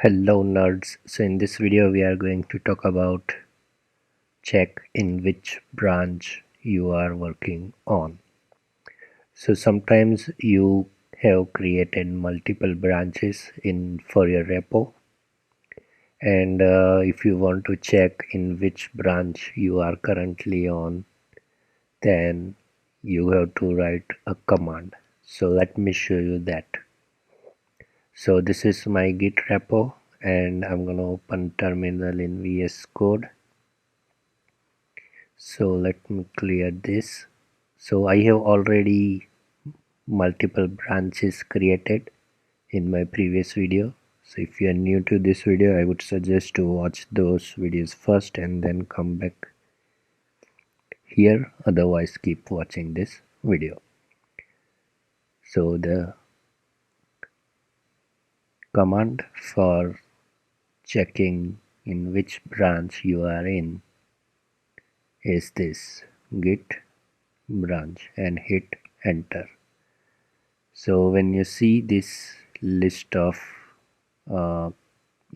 Hello nerds, so in this video we are going to talk about check in which branch you are working on. So sometimes you have created multiple branches for your repo, and if you want to check in which branch you are currently on, then you have to write a command. So let me show you that. So this is my Git repo, and I'm gonna open terminal in VS Code. So let me clear this. So I have already multiple branches created in my previous video. So if you are new to this video, I would suggest to watch those videos first and then come back here. Otherwise, keep watching this video. So the command for checking in which branch you are in is this: git branch, and hit enter. So when you see this uh,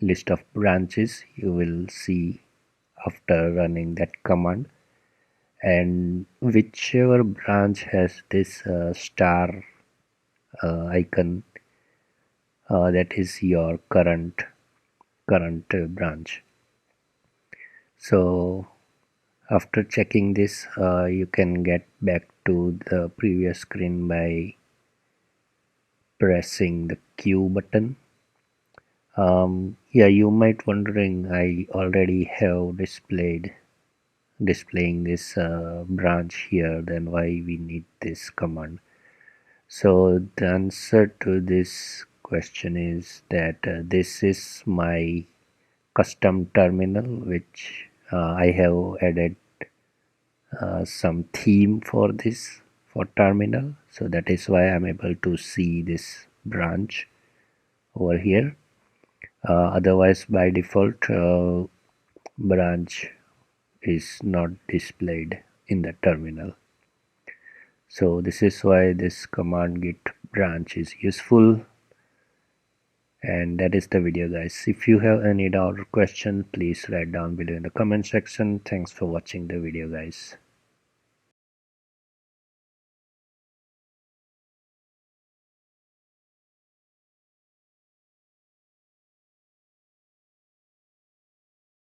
list of branches, you will see after running that command, and whichever branch has this star icon, that is your current branch. So after checking this, you can get back to the previous screen by pressing the Q button. Yeah, you might wondering, I already have displaying this branch here, then why we need this command? So the answer to this question is that this is my custom terminal, which I have added some theme for this for terminal, so that is why I'm able to see this branch over here. Otherwise, by default, branch is not displayed in the terminal. So this is why this command git branch is useful. And that is the video, guys. If you have any doubt or question, please write down below in the comment section. Thanks for watching the video, guys.